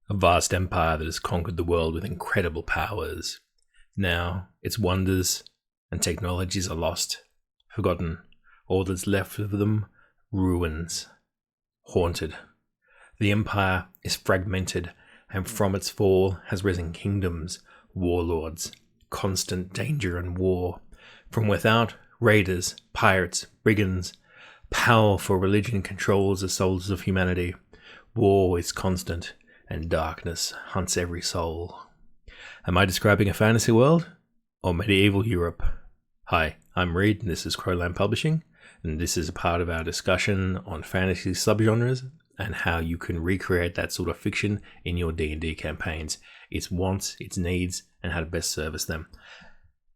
a vast empire that has conquered the world with incredible powers. Now, its wonders and technologies are lost, forgotten. All that's left of them, ruins, haunted. The empire is fragmented, and from its fall has risen kingdoms, warlords, constant danger and war. From without, raiders, pirates, brigands. Powerful religion controls the souls of humanity. War is constant, and darkness hunts every soul. Am I describing a fantasy world or medieval Europe? Hi, I'm Reed, and this is Crowland Publishing, and this is a part of our discussion on fantasy subgenres and how you can recreate that sort of fiction in your D&D campaigns, its wants, its needs, and how to best service them.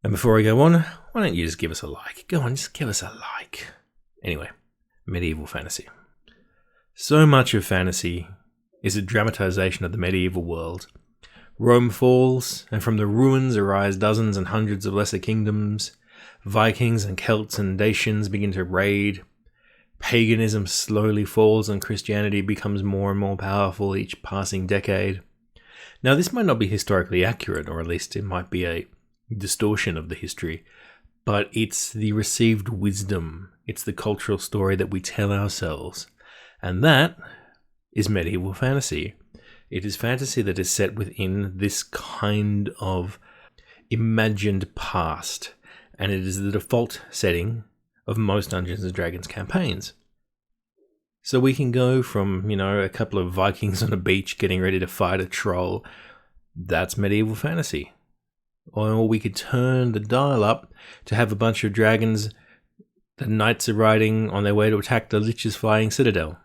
And before I go on, why don't you just give us a like? Go on, just give us a like. Anyway, medieval fantasy. So much of fantasy is a dramatization of the medieval world. Rome falls, and from the ruins arise dozens and hundreds of lesser kingdoms. Vikings and Celts and Dacians begin to raid. Paganism slowly falls and Christianity becomes more and more powerful each passing decade. Now, this might not be historically accurate, or at least it might be a distortion of the history, but it's the received wisdom. It's the cultural story that we tell ourselves. And that is medieval fantasy. It is fantasy that is set within this kind of imagined past, and it is the default setting of most Dungeons & Dragons campaigns. So we can go from, a couple of Vikings on a beach getting ready to fight a troll. That's medieval fantasy. Or we could turn the dial up to have a bunch of dragons the knights are riding on their way to attack the Lich's flying citadel.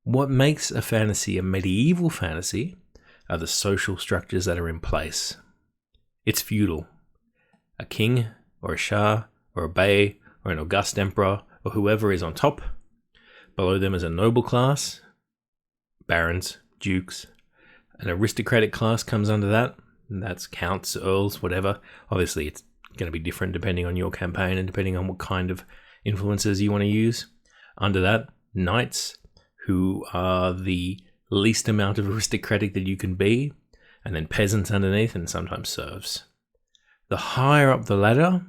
What makes a fantasy a medieval fantasy are the social structures that are in place. It's feudal. A king, or a shah, or a bey, or an august emperor, or whoever is on top. Below them is a noble class, barons, dukes. An aristocratic class comes under that, and that's counts, earls, whatever. Obviously, it's going to be different depending on your campaign and depending on what kind of influences you want to use. Under that, knights, who are the least amount of aristocratic that you can be, and then peasants underneath, and sometimes serfs. The higher up the ladder,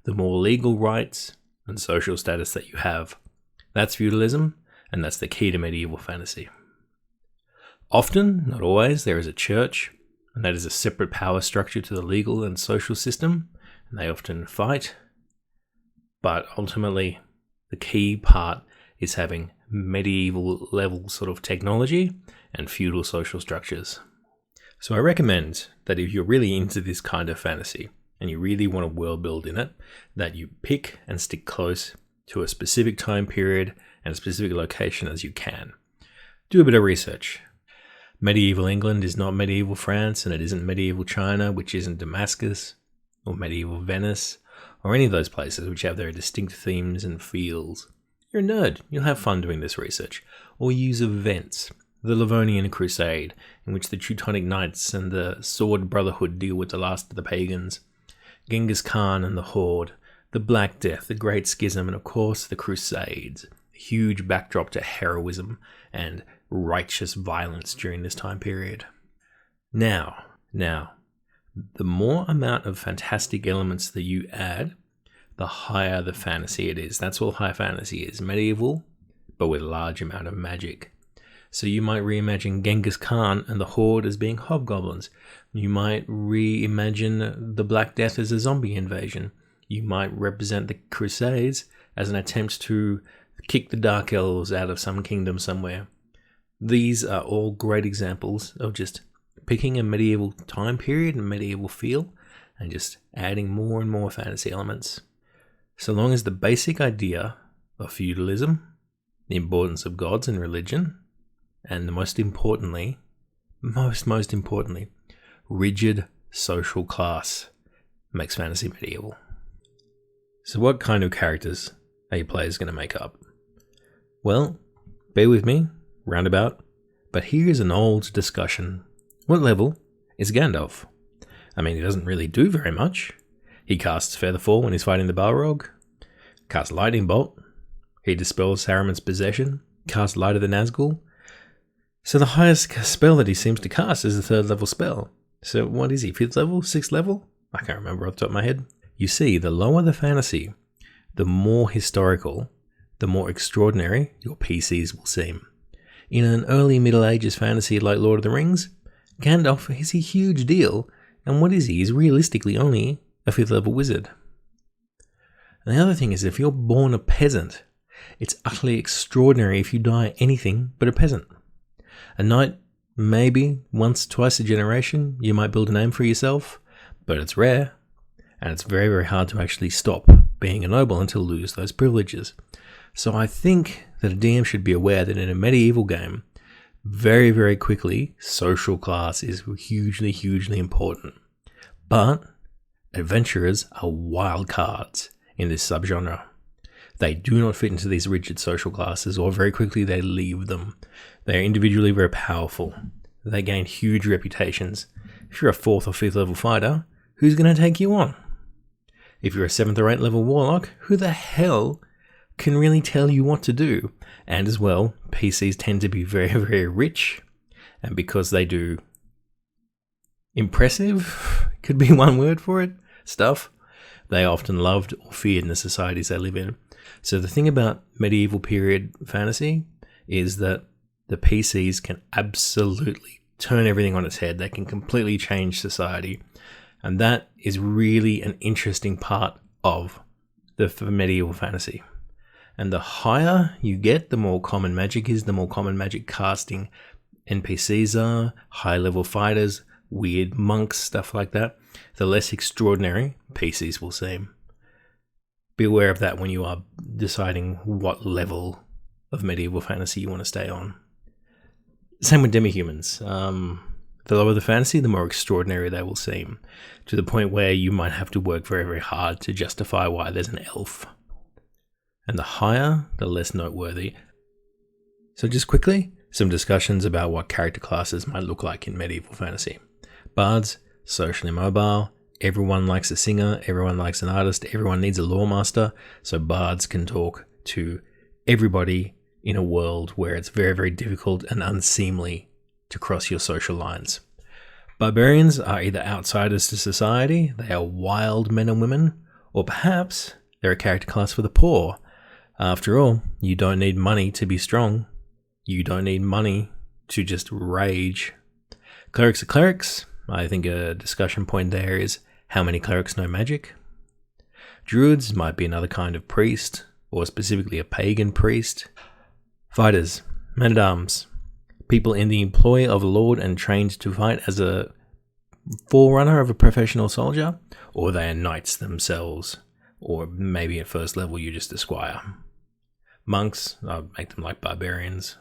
the more legal rights and social status that you have. That's feudalism, and that's the key to medieval fantasy. Often, not always, there is a church, and that is a separate power structure to the legal and social system, and they often fight. But ultimately, the key part is having medieval level sort of technology and feudal social structures. So I recommend that if you're really into this kind of fantasy and you really want to world build in it, that you pick and stick close to a specific time period and a specific location as you can. Do a bit of research. Medieval England is not medieval France, and it isn't medieval China, which isn't Damascus, or medieval Venice, or any of those places which have their distinct themes and feels. You're a nerd. You'll have fun doing this research. Or use events. The Livonian Crusade, in which the Teutonic Knights and the Sword Brotherhood deal with the last of the pagans. Genghis Khan and the Horde. The Black Death, the Great Schism, and of course the Crusades. A huge backdrop to heroism and righteous violence during this time period. Now, the more amount of fantastic elements that you add, the higher the fantasy it is. That's all high fantasy is. Medieval, but with a large amount of magic. So you might reimagine Genghis Khan and the Horde as being hobgoblins. You might reimagine the Black Death as a zombie invasion. You might represent the Crusades as an attempt to kick the Dark Elves out of some kingdom somewhere. These are all great examples of just picking a medieval time period and medieval feel and just adding more and more fantasy elements. So long as the basic idea of feudalism, the importance of gods and religion, and most importantly, rigid social class makes fantasy medieval. So what kind of characters are your players going to make up? Well, bear with me, roundabout, but here is an old discussion. What level is Gandalf? I mean, he doesn't really do very much. He casts Featherfall when he's fighting the Balrog, casts Lightning Bolt, he dispels Saruman's possession, casts Light of the Nazgul, So the highest spell that he seems to cast is a 3rd level spell. So what is he, 5th level, 6th level? I can't remember off the top of my head. You see, the lower the fantasy, the more historical, the more extraordinary your PCs will seem. In an early Middle Ages fantasy like Lord of the Rings, Gandalf is a huge deal, and what is he? He's realistically only a 5th level wizard. And the other thing is, if you're born a peasant, it's utterly extraordinary if you die anything but a peasant. A knight, maybe once, twice a generation, you might build a name for yourself, but it's rare, and it's very, very hard to actually stop being a noble and to lose those privileges. So I think that a DM should be aware that in a medieval game, very, very quickly, social class is hugely, hugely important. But adventurers are wild cards in this subgenre. They do not fit into these rigid social classes, or very quickly they leave them. They are individually very powerful. They gain huge reputations. If you're a 4th or 5th level fighter, who's going to take you on? If you're a 7th or 8th level warlock, who the hell can really tell you what to do? And as well, PCs tend to be very, very rich, and because they do impressive, could be one word for it, stuff, they are often loved or feared in the societies they live in. So the thing about medieval period fantasy is that the PCs can absolutely turn everything on its head. They can completely change society. And that is really an interesting part of the medieval fantasy. And the higher you get, the more common magic is, the more common magic casting NPCs are, high-level fighters, weird monks, stuff like that, the less extraordinary PCs will seem. Be aware of that when you are deciding what level of medieval fantasy you want to stay on. Same with demihumans. The lower the fantasy, the more extraordinary they will seem, to the point where you might have to work very, very hard to justify why there's an elf. And the higher, the less noteworthy. So just quickly, some discussions about what character classes might look like in medieval fantasy. Bards, socially mobile. Everyone likes a singer, everyone likes an artist, everyone needs a lore master, so bards can talk to everybody in a world where it's very, very difficult and unseemly to cross your social lines. Barbarians are either outsiders to society, they are wild men and women, or perhaps they're a character class for the poor. After all, you don't need money to be strong. You don't need money to just rage. Clerics are clerics. I think a discussion point there is how many clerics know magic. Druids might be another kind of priest, or specifically a pagan priest. Fighters, men-at-arms, people in the employ of a lord and trained to fight as a forerunner of a professional soldier, or they are knights themselves, or maybe at first level you're just a squire. Monks, I'd make them like barbarians.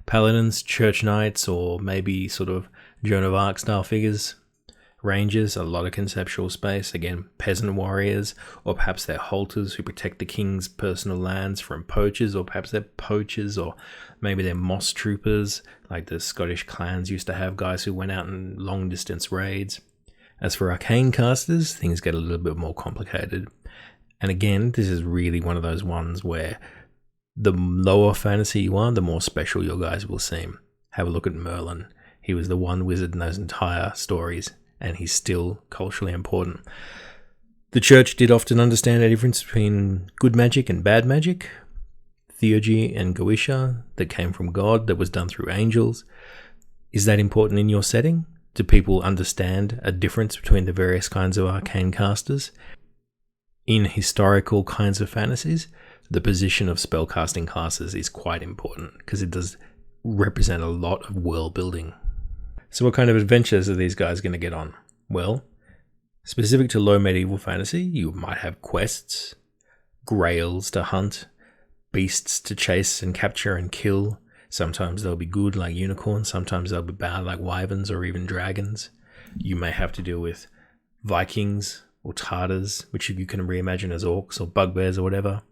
Paladins, church knights, or maybe sort of Joan of Arc style figures. Rangers, a lot of conceptual space, again, peasant warriors, or perhaps they're halters who protect the king's personal lands from poachers, or perhaps they're poachers, or maybe they're moss troopers, like the Scottish clans used to have guys who went out in long distance raids. As for arcane casters, things get a little bit more complicated. And again, this is really one of those ones where the lower fantasy you are, the more special your guys will seem. Have a look at Merlin. He was the one wizard in those entire stories, and he's still culturally important. The church did often understand the difference between good magic and bad magic. Theurgy and Goetia, that came from God, that was done through angels. Is that important in your setting? Do people understand a difference between the various kinds of arcane casters? In historical kinds of fantasies, the position of spellcasting classes is quite important because it does represent a lot of world building. So what kind of adventures are these guys going to get on? Well, specific to low medieval fantasy, you might have quests, grails to hunt, beasts to chase and capture and kill. Sometimes they'll be good like unicorns, sometimes they'll be bad like wyverns or even dragons. You may have to deal with Vikings or Tartars, which you can reimagine as orcs or bugbears or whatever.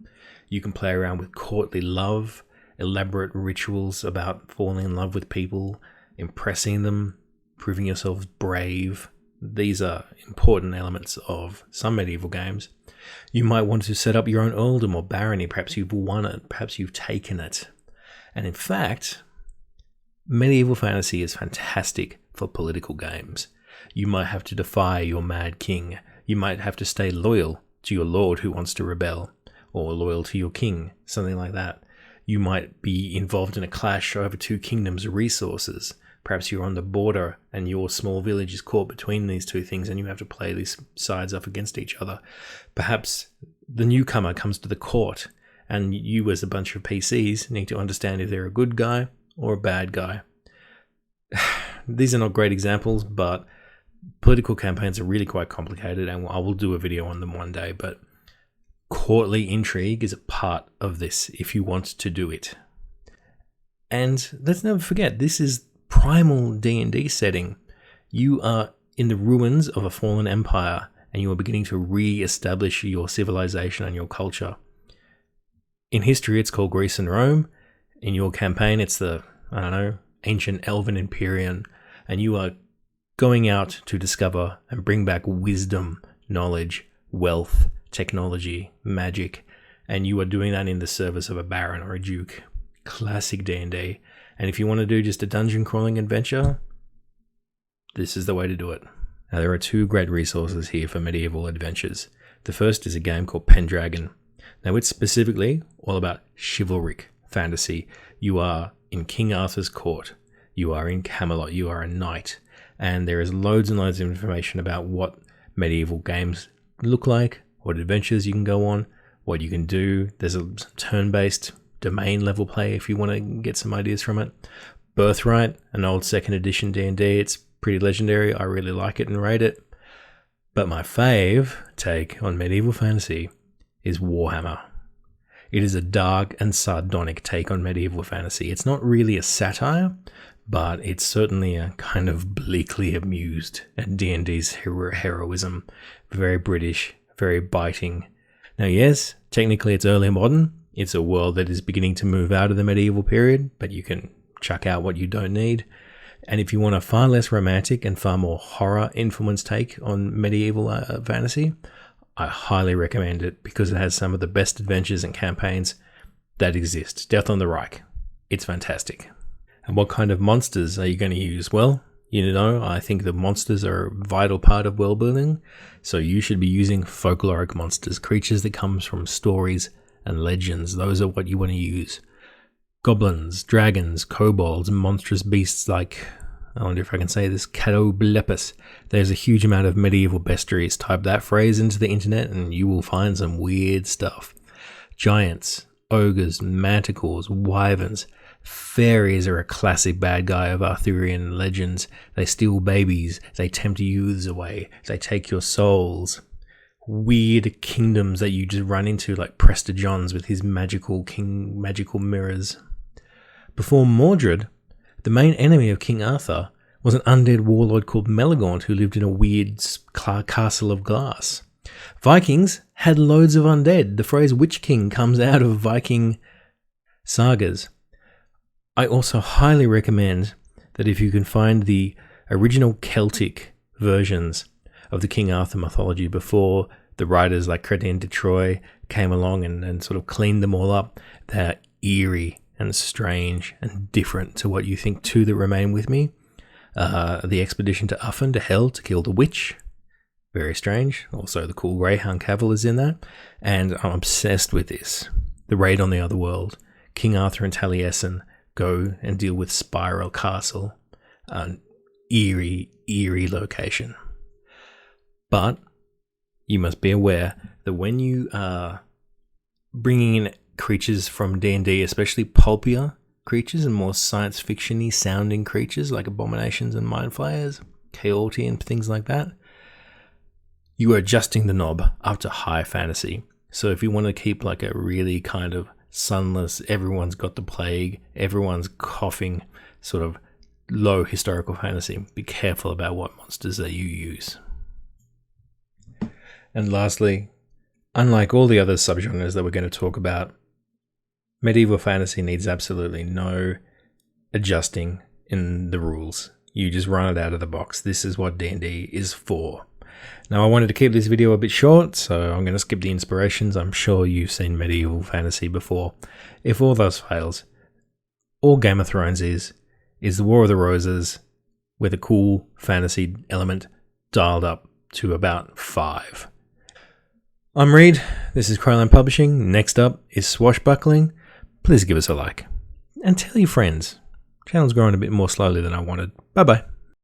You can play around with courtly love, elaborate rituals about falling in love with people, impressing them, proving yourselves brave. These are important elements of some medieval games. You might want to set up your own earldom or barony. Perhaps you've won it, perhaps you've taken it. And in fact, medieval fantasy is fantastic for political games. You might have to defy your mad king. You might have to stay loyal to your lord who wants to rebel, or loyal to your king, something like that. You might be involved in a clash over two kingdoms' resources. Perhaps you're on the border and your small village is caught between these two things and you have to play these sides off against each other. Perhaps the newcomer comes to the court and you as a bunch of PCs need to understand if they're a good guy or a bad guy. These are not great examples, but political campaigns are really quite complicated and I will do a video on them one day, but courtly intrigue is a part of this if you want to do it. And let's never forget, this is primal D&D setting. You are in the ruins of a fallen empire and you are beginning to re-establish your civilization and your culture. In history, it's called Greece and Rome. In your campaign, it's the, ancient Elven Imperium, and you are going out to discover and bring back wisdom, knowledge, wealth, technology, magic, and you are doing that in the service of a baron or a duke. Classic D&D. And if you want to do just a dungeon crawling adventure, this is the way to do it. Now, there are two great resources here for medieval adventures. The first is a game called Pendragon. Now, it's specifically all about chivalric fantasy. You are in King Arthur's court. You are in Camelot. You are a knight. And there is loads and loads of information about what medieval games look like, what adventures you can go on, what you can do. There's a turn-based domain level play if you want to get some ideas from it. Birthright, an old 2nd edition D&D. It's pretty legendary. I really like it and rate it. But my fave take on medieval fantasy is Warhammer. It is a dark and sardonic take on medieval fantasy. It's not really a satire, but it's certainly a kind of bleakly amused at D&D's heroism. Very British, very biting. Now, yes, technically it's early modern. It's a world that is beginning to move out of the medieval period, but you can chuck out what you don't need. And if you want a far less romantic and far more horror-influenced take on medieval fantasy, I highly recommend it because it has some of the best adventures and campaigns that exist. Death on the Reich. It's fantastic. And what kind of monsters are you going to use? Well, I think the monsters are a vital part of world building, so you should be using folkloric monsters, creatures that comes from stories and legends. Those are what you want to use. Goblins, dragons, kobolds, monstrous beasts like, I wonder if I can say this, Catoblepus. There's a huge amount of medieval bestiaries. Type that phrase into the internet and you will find some weird stuff. Giants, ogres, manticores, wyverns. Fairies are a classic bad guy of Arthurian legends. They steal babies. They tempt youths away. They take your souls. Weird kingdoms that you just run into, like Prester John's with his magical mirrors. Before Mordred, the main enemy of King Arthur was an undead warlord called Maligned who lived in a weird castle of glass. Vikings had loads of undead. The phrase Witch King comes out of Viking sagas. I also highly recommend that if you can find the original Celtic versions of the King Arthur mythology before the writers like Chrétien de Troyes came along and sort of cleaned them all up, they're eerie and strange and different to what you think. Two that remain with me. The expedition to Uffen, to Hell, to kill the witch. Very strange. Also, the cool Greyhound Cavill is in that. And I'm obsessed with this. The Raid on the Other World. King Arthur and Taliesin go and deal with Spiral Castle. An eerie location. But you must be aware that when you are bringing in creatures from D&D, especially pulpier creatures and more science fiction-y sounding creatures like abominations and mind flayers, chaotic and things like that, you are adjusting the knob up to high fantasy. So if you want to keep like a really kind of sunless, everyone's got the plague, everyone's coughing, sort of low historical fantasy, be careful about what monsters that you use. And lastly, unlike all the other subgenres that we're going to talk about, medieval fantasy needs absolutely no adjusting in the rules. You just run it out of the box. This is what D&D is for. Now, I wanted to keep this video a bit short, so I'm going to skip the inspirations. I'm sure you've seen medieval fantasy before. If all those fails, all Game of Thrones is is The War of the Roses, with a cool fantasy element dialed up to about 5. I'm Reed, this is Crowland Publishing. Next up is Swashbuckling. Please give us a like. And tell your friends. Channel's growing a bit more slowly than I wanted. Bye bye.